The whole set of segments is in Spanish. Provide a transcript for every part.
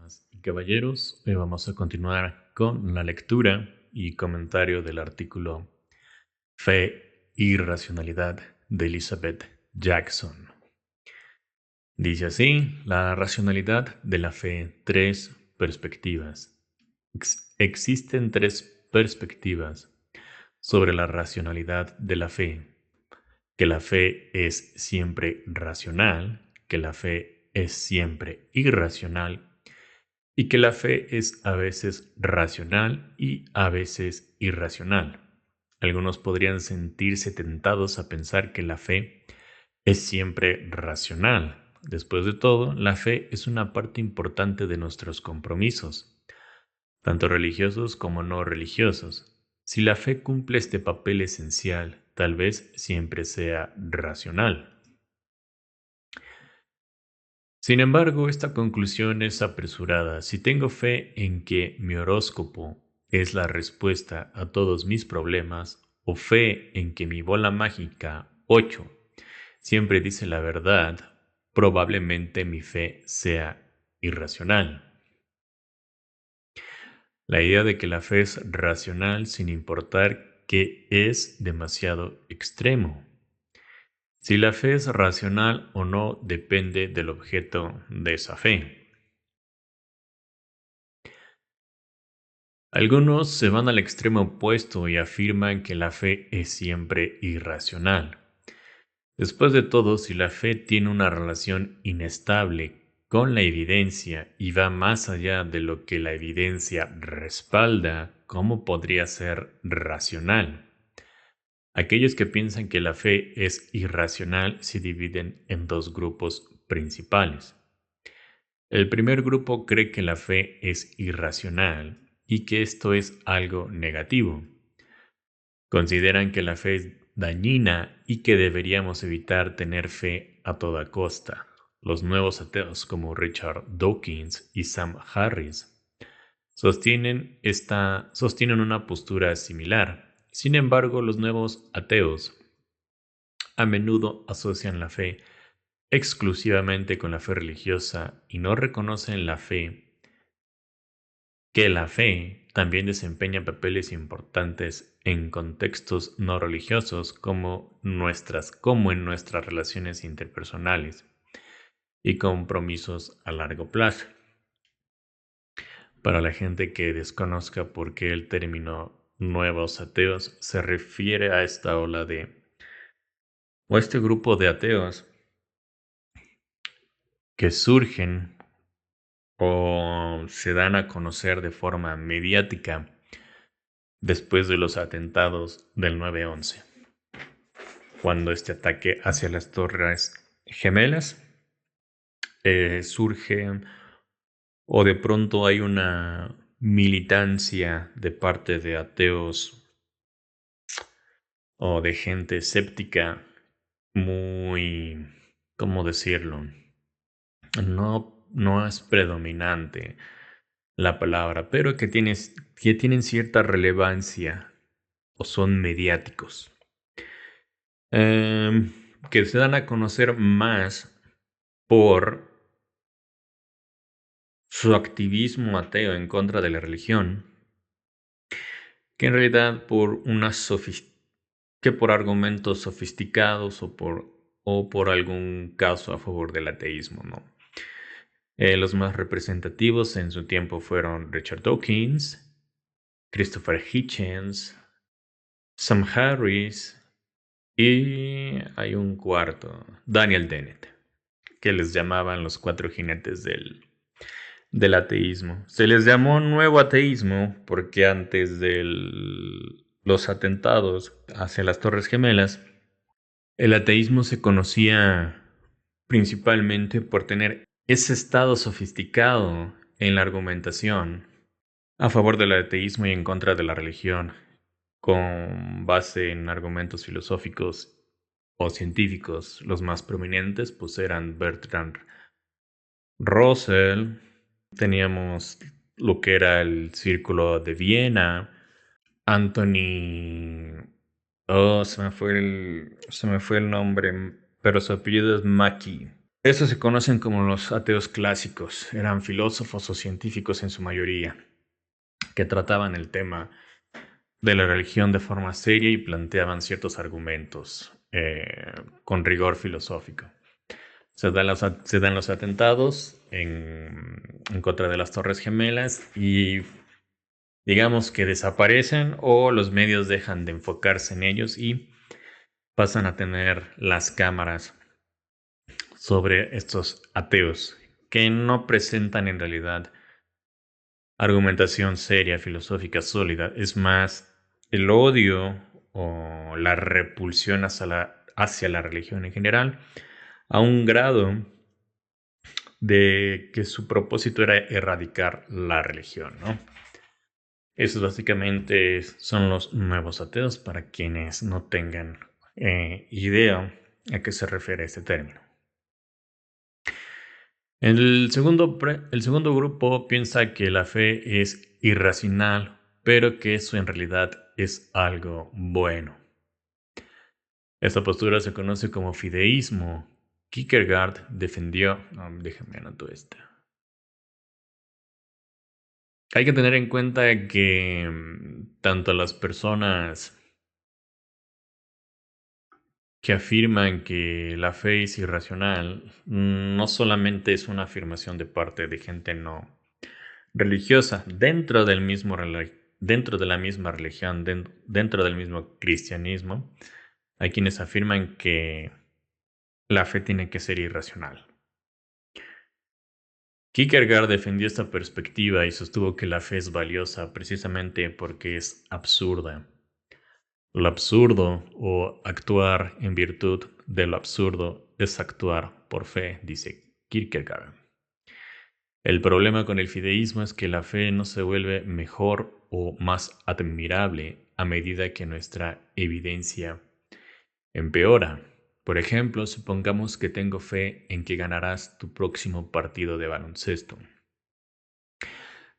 Damas y caballeros, hoy vamos a continuar con la lectura y comentario del artículo Fe y Racionalidad de Elizabeth Jackson. Dice así, la racionalidad de la fe, tres perspectivas. Existen tres perspectivas sobre la racionalidad de la fe: que la fe es siempre racional, que la fe es siempre irracional y que la fe es a veces racional y a veces irracional. Algunos podrían sentirse tentados a pensar que la fe es siempre racional. Después de todo, la fe es una parte importante de nuestros compromisos, tanto religiosos como no religiosos. Si la fe cumple este papel esencial, tal vez siempre sea racional. Sin embargo, esta conclusión es apresurada. Si tengo fe en que mi horóscopo es la respuesta a todos mis problemas, o fe en que mi bola mágica 8 siempre dice la verdad, probablemente mi fe sea irracional. La idea de que la fe es racional sin importar que es demasiado extremo. Si la fe es racional o no depende del objeto de esa fe. Algunos se van al extremo opuesto y afirman que la fe es siempre irracional. Después de todo, si la fe tiene una relación inestable con la evidencia y va más allá de lo que la evidencia respalda, ¿cómo podría ser racional? Aquellos que piensan que la fe es irracional se dividen en dos grupos principales. El primer grupo cree que la fe es irracional y que esto es algo negativo. Consideran que la fe es dañina y que deberíamos evitar tener fe a toda costa. Los nuevos ateos como Richard Dawkins y Sam Harris sostienen una postura similar. Sin embargo, los nuevos ateos a menudo asocian la fe exclusivamente con la fe religiosa y no reconocen que la fe también desempeña papeles importantes en contextos no religiosos como en nuestras relaciones interpersonales y compromisos a largo plazo. Para la gente que desconozca por qué el término nuevos ateos se refiere a esta ola o este grupo de ateos que surgen o se dan a conocer de forma mediática después de los atentados del 9/11, cuando este ataque hacia las Torres Gemelas surge o de pronto hay una militancia de parte de ateos o de gente escéptica muy, ¿cómo decirlo? No es predominante la palabra, pero que tienen cierta relevancia o son mediáticos. Em, que se dan a conocer más por su activismo ateo en contra de la religión, que en realidad que por argumentos sofisticados o por algún caso a favor del ateísmo, ¿no? Los más representativos en su tiempo fueron Richard Dawkins, Christopher Hitchens, Sam Harris y hay un cuarto, Daniel Dennett, que les llamaban los cuatro jinetes del ateísmo. Se les llamó nuevo ateísmo porque antes de los atentados hacia las Torres Gemelas, el ateísmo se conocía principalmente por tener ese estado sofisticado en la argumentación a favor del ateísmo y en contra de la religión, con base en argumentos filosóficos o científicos. Los más prominentes pues eran Bertrand Russell, teníamos lo que era el Círculo de Viena, Anthony... Oh, se me fue el nombre, pero su apellido es Mackie. Estos se conocen como los ateos clásicos. Eran filósofos o científicos en su mayoría, que trataban el tema de la religión de forma seria y planteaban ciertos argumentos con rigor filosófico. Se dan los atentados en contra de las Torres Gemelas y digamos que desaparecen o los medios dejan de enfocarse en ellos y pasan a tener las cámaras sobre estos ateos que no presentan en realidad argumentación seria, filosófica, sólida. Es más el odio o la repulsión hacia la religión en general, a un grado de que su propósito era erradicar la religión, ¿no? Esos básicamente son los nuevos ateos para quienes no tengan idea a qué se refiere este término. El segundo grupo piensa que la fe es irracional, pero que eso en realidad es algo bueno. Esta postura se conoce como fideísmo. Kierkegaard defendió... No, déjame anotar esta. Hay que tener en cuenta que tanto las personas que afirman que la fe es irracional no solamente es una afirmación de parte de gente no religiosa dentro de la misma religión, dentro del mismo cristianismo, hay quienes afirman que la fe tiene que ser irracional. Kierkegaard defendió esta perspectiva y sostuvo que la fe es valiosa precisamente porque es absurda. Lo absurdo o actuar en virtud de lo absurdo es actuar por fe, dice Kierkegaard. El problema con el fideísmo es que la fe no se vuelve mejor o más admirable a medida que nuestra evidencia empeora. Por ejemplo, supongamos que tengo fe en que ganarás tu próximo partido de baloncesto.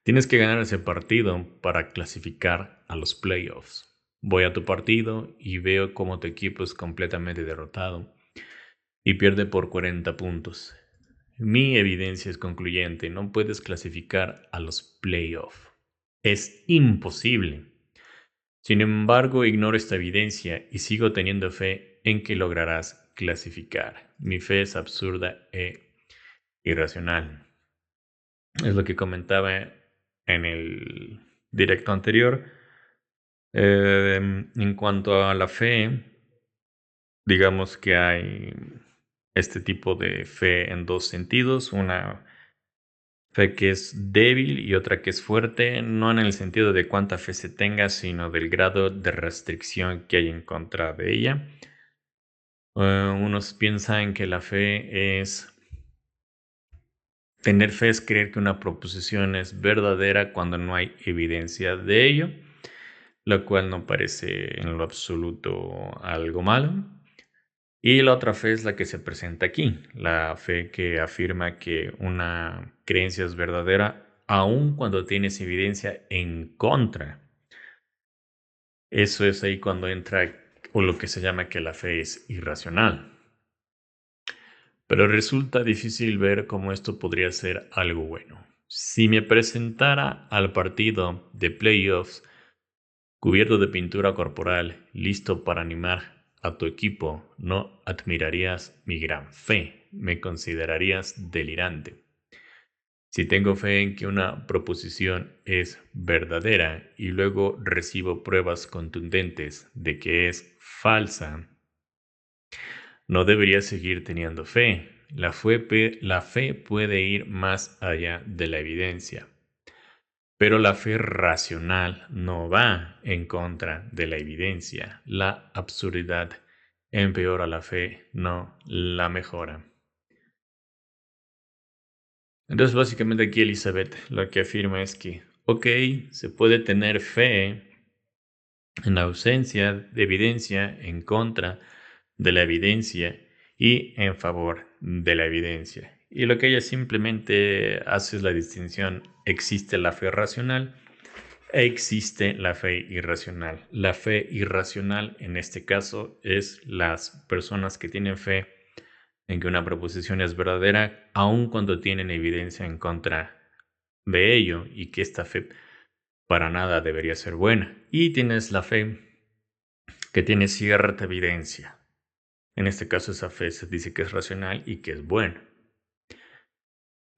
Tienes que ganar ese partido para clasificar a los playoffs. Voy a tu partido y veo cómo tu equipo es completamente derrotado y pierde por 40 puntos. Mi evidencia es concluyente, no puedes clasificar a los playoffs. Es imposible. Sin embargo, ignoro esta evidencia y sigo teniendo fe en que lograrás clasificar. Mi fe es absurda e irracional. Es lo que comentaba en el directo anterior. En cuanto a la fe, digamos que hay este tipo de fe en dos sentidos. Una fe que es débil y otra que es fuerte, no en el sentido de cuánta fe se tenga, sino del grado de restricción que hay en contra de ella. Unos piensan que la fe es... Tener fe es creer que una proposición es verdadera cuando no hay evidencia de ello, lo cual no parece en lo absoluto algo malo. Y la otra fe es la que se presenta aquí, la fe que afirma que una creencia es verdadera aun cuando tienes evidencia en contra. Eso es ahí cuando entra o lo que se llama que la fe es irracional. Pero resulta difícil ver cómo esto podría ser algo bueno. Si me presentara al partido de playoffs cubierto de pintura corporal, listo para animar a tu equipo, no admirarías mi gran fe, me considerarías delirante. Si tengo fe en que una proposición es verdadera y luego recibo pruebas contundentes de que es falsa, no debería seguir teniendo fe. La fe puede ir más allá de la evidencia. Pero la fe racional no va en contra de la evidencia. La absurdidad empeora la fe, no la mejora. Entonces, básicamente aquí Elizabeth lo que afirma es que, ok, se puede tener fe en ausencia de evidencia, en contra de la evidencia y en favor de la evidencia. Y lo que ella simplemente hace es la distinción, existe la fe racional e existe la fe irracional. La fe irracional en este caso es las personas que tienen fe en que una proposición es verdadera aun cuando tienen evidencia en contra de ello y que esta fe para nada debería ser buena. Y tienes la fe que tiene cierta evidencia. En este caso esa fe se dice que es racional y que es buena.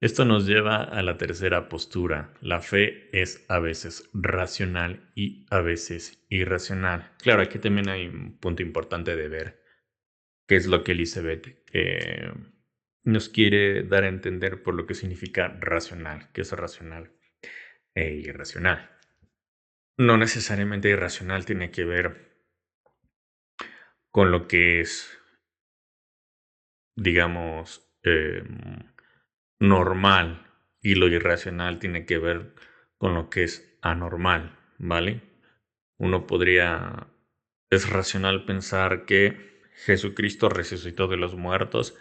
Esto nos lleva a la tercera postura. La fe es a veces racional y a veces irracional. Claro, aquí también hay un punto importante de ver qué es lo que Elizabeth nos quiere dar a entender por lo que significa racional, qué es racional e irracional. No necesariamente irracional tiene que ver con lo que es, digamos, normal, y lo irracional tiene que ver con lo que es anormal, ¿vale? Uno podría, es racional pensar que Jesucristo resucitó de los muertos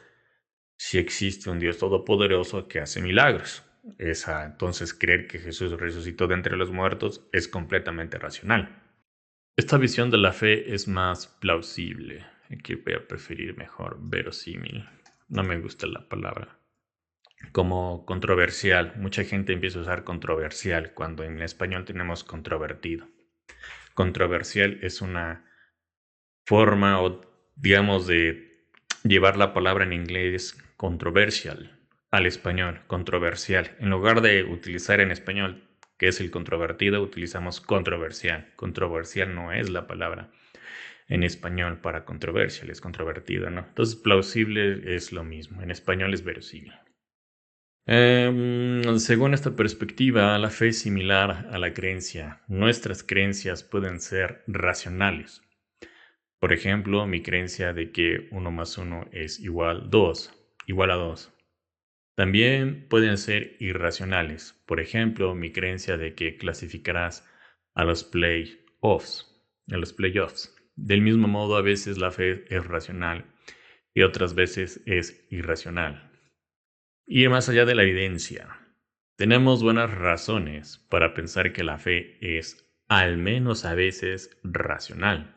si existe un Dios todopoderoso que hace milagros. Entonces creer que Jesús resucitó de entre los muertos es completamente racional. Esta visión de la fe es más plausible. Aquí voy a preferir mejor verosímil. No me gusta la palabra. Como controversial. Mucha gente empieza a usar controversial cuando en español tenemos controvertido. Controversial es una forma o digamos de llevar la palabra en inglés controversial al español, controversial. En lugar de utilizar en español que es el controvertido, utilizamos controversial. Controversial no es la palabra en español para controversial, es controvertido, ¿no? Entonces plausible es lo mismo, en español es verosímil. Según esta perspectiva, la fe es similar a la creencia. Nuestras creencias pueden ser racionales. Por ejemplo, mi creencia de que 1 más 1 es igual a 2. También pueden ser irracionales. Por ejemplo, mi creencia de que clasificarás a los playoffs. Del mismo modo, a veces la fe es racional y otras veces es irracional. Ir más allá de la evidencia. Tenemos buenas razones para pensar que la fe es, al menos a veces, racional.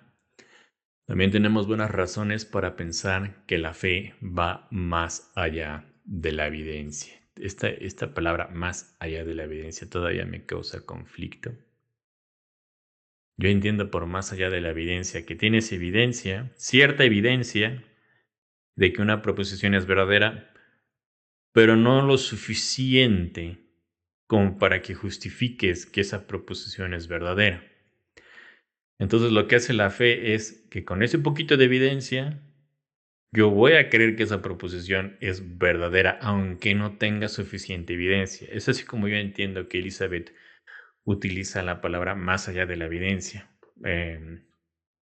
También tenemos buenas razones para pensar que la fe va más allá de la evidencia. Esta palabra más allá de la evidencia todavía me causa conflicto. Yo entiendo por más allá de la evidencia que tienes evidencia, cierta evidencia, de que una proposición es verdadera, pero no lo suficiente como para que justifiques que esa proposición es verdadera. Entonces lo que hace la fe es que con ese poquito de evidencia, yo voy a creer que esa proposición es verdadera, aunque no tenga suficiente evidencia. Es así como yo entiendo que Elizabeth utiliza la palabra más allá de la evidencia.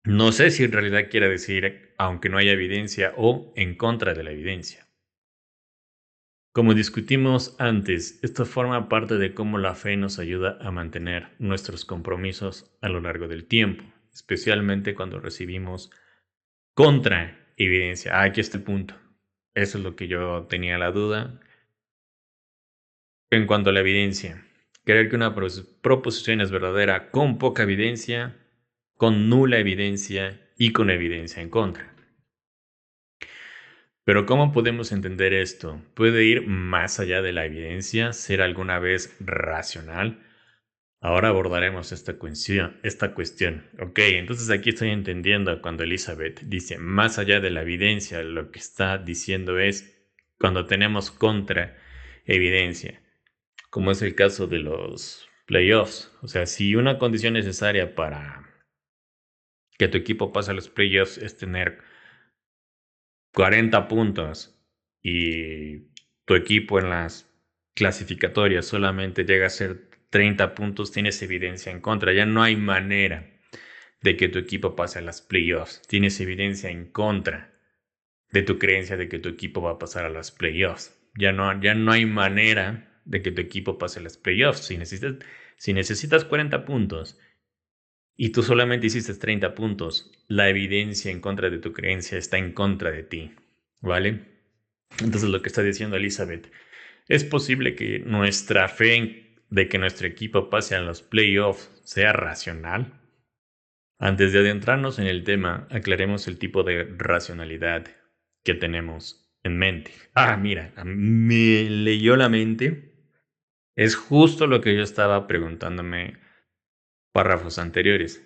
No sé si en realidad quiere decir aunque no haya evidencia o en contra de la evidencia. Como discutimos antes, esto forma parte de cómo la fe nos ayuda a mantener nuestros compromisos a lo largo del tiempo, especialmente cuando recibimos contraevidencia. Aquí está el punto. Eso es lo que yo tenía la duda. En cuanto a la evidencia, creer que una proposición es verdadera con poca evidencia, con nula evidencia y con evidencia en contra. Pero ¿cómo podemos entender esto? ¿Puede ir más allá de la evidencia? ¿Ser alguna vez racional? Ahora abordaremos esta cuestión. Ok, entonces aquí estoy entendiendo cuando Elizabeth dice más allá de la evidencia, lo que está diciendo es cuando tenemos contra evidencia, como es el caso de los playoffs. O sea, si una condición necesaria para que tu equipo pase a los playoffs es tener 40 puntos y tu equipo en las clasificatorias solamente llega a ser 30 puntos, tienes evidencia en contra. Ya no hay manera de que tu equipo pase a las playoffs. Tienes evidencia en contra de tu creencia de que tu equipo va a pasar a las playoffs. Ya no hay manera de que tu equipo pase a las playoffs. Si necesitas 40 puntos y tú solamente hiciste 30 puntos, la evidencia en contra de tu creencia está en contra de ti, ¿vale? Entonces lo que está diciendo Elizabeth, es posible que nuestra fe de que nuestro equipo pase a los playoffs sea racional. Antes de adentrarnos en el tema, aclaremos el tipo de racionalidad que tenemos en mente. Mira, me leyó la mente. Es justo lo que yo estaba preguntándome párrafos anteriores.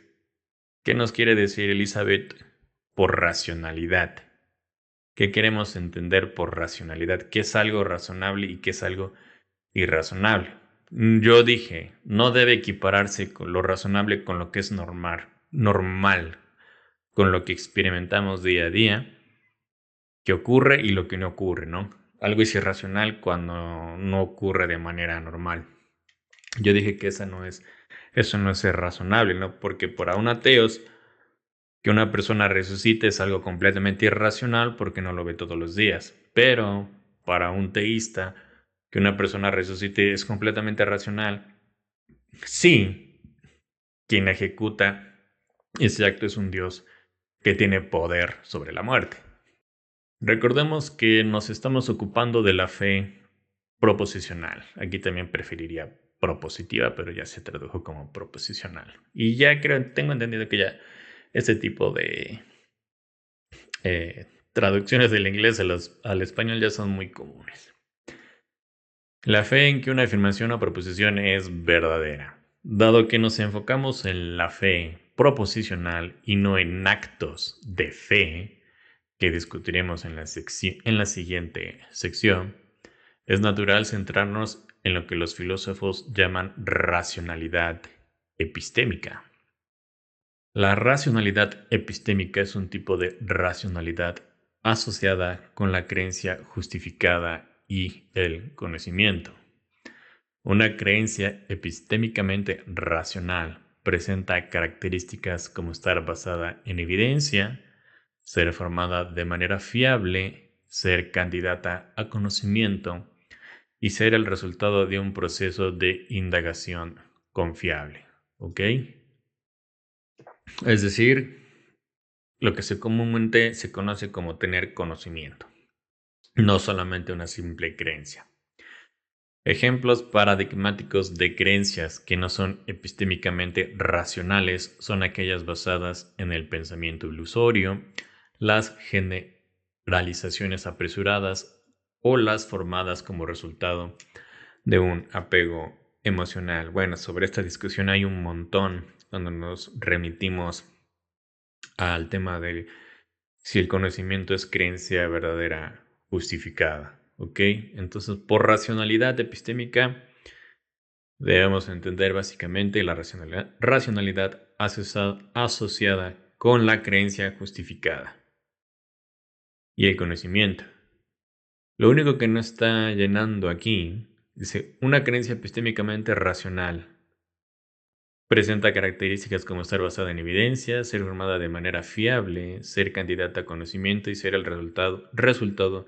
¿Qué nos quiere decir Elizabeth por racionalidad? ¿Qué queremos entender por racionalidad? ¿Qué es algo razonable y qué es algo irrazonable? Yo dije, no debe equipararse con lo razonable con lo que es normal, con lo que experimentamos día a día, que ocurre y lo que no ocurre, ¿no? Algo es irracional cuando no ocurre de manera normal. Yo dije que eso no es ser razonable, ¿no? Porque para un ateo que una persona resucite es algo completamente irracional porque no lo ve todos los días. Pero para un teísta, que una persona resucite es completamente racional. Sí, quien ejecuta ese acto es un Dios que tiene poder sobre la muerte. Recordemos que nos estamos ocupando de la fe proposicional. Aquí también preferiría propositiva, pero ya se tradujo como proposicional. Y ya tengo entendido que ya este tipo de traducciones del inglés al español ya son muy comunes. La fe en que una afirmación o proposición es verdadera. Dado que nos enfocamos en la fe proposicional y no en actos de fe, que discutiremos en la siguiente sección, es natural centrarnos en lo que los filósofos llaman racionalidad epistémica. La racionalidad epistémica es un tipo de racionalidad asociada con la creencia justificada y el conocimiento. Una creencia epistémicamente racional presenta características como estar basada en evidencia, ser formada de manera fiable, ser candidata a conocimiento y ser el resultado de un proceso de indagación confiable. ¿Ok? Es decir, lo que comúnmente se conoce como tener conocimiento, no solamente una simple creencia. Ejemplos paradigmáticos de creencias que no son epistémicamente racionales son aquellas basadas en el pensamiento ilusorio, las generalizaciones apresuradas o las formadas como resultado de un apego emocional. Bueno, sobre esta discusión hay un montón cuando nos remitimos al tema de si el conocimiento es creencia verdadera justificada. ¿Ok? Entonces, por racionalidad epistémica, debemos entender básicamente la racionalidad asociada con la creencia justificada y el conocimiento. Lo único que no está llenando aquí dice una creencia epistémicamente racional. Presenta características como estar basada en evidencia, ser formada de manera fiable, ser candidata a conocimiento y ser el resultado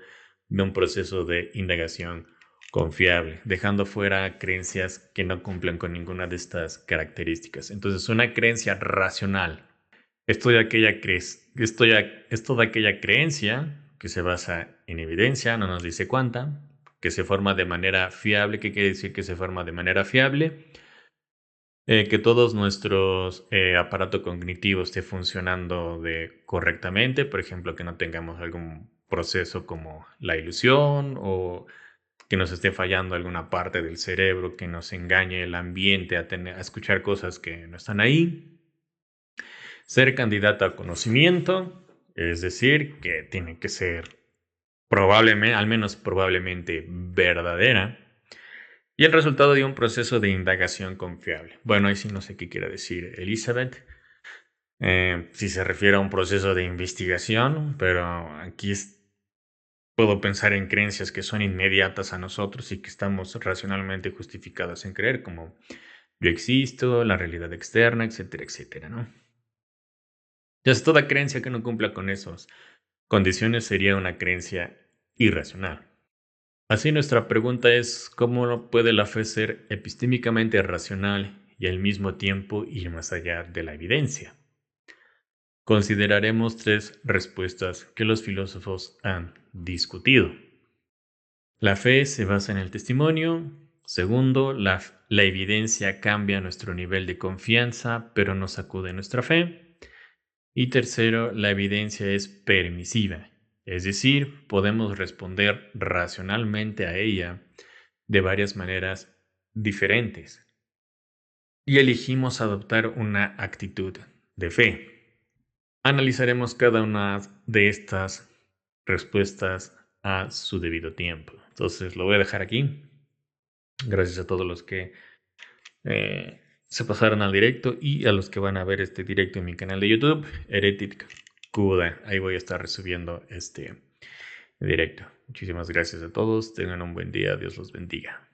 de un proceso de indagación confiable, dejando fuera creencias que no cumplen con ninguna de estas características. Entonces, una creencia racional es toda aquella creencia que se basa en evidencia, no nos dice cuánta, que se forma de manera fiable. ¿Qué quiere decir que se forma de manera fiable? Que todos nuestros aparato cognitivo esté funcionando correctamente, por ejemplo, que no tengamos algún proceso como la ilusión o que nos esté fallando alguna parte del cerebro, que nos engañe el ambiente a escuchar cosas que no están ahí. Ser candidato a conocimiento, es decir, que tiene que ser probablemente, al menos probablemente verdadera. Y el resultado de un proceso de indagación confiable. Bueno, ahí sí no sé qué quiere decir Elizabeth. Si se refiere a un proceso de investigación, pero aquí puedo pensar en creencias que son inmediatas a nosotros y que estamos racionalmente justificadas en creer, como yo existo, la realidad externa, etcétera, etcétera, ¿no? Entonces, toda creencia que no cumpla con esas condiciones sería una creencia irracional. Así nuestra pregunta es, ¿cómo puede la fe ser epistémicamente racional y al mismo tiempo ir más allá de la evidencia? Consideraremos tres respuestas que los filósofos han discutido. La fe se basa en el testimonio. Segundo, la evidencia cambia nuestro nivel de confianza, pero no sacude nuestra fe. Y tercero, la evidencia es permisiva, Es decir, podemos responder racionalmente a ella de varias maneras diferentes y elegimos adoptar una actitud de fe. Analizaremos cada una de estas respuestas a su debido tiempo. Entonces lo voy a dejar aquí. Gracias a todos los que se pasaron al directo y a los que van a ver este directo en mi canal de YouTube, Heretic Kuda. Ahí voy a estar resubiendo este directo. Muchísimas gracias a todos. Tengan un buen día. Dios los bendiga.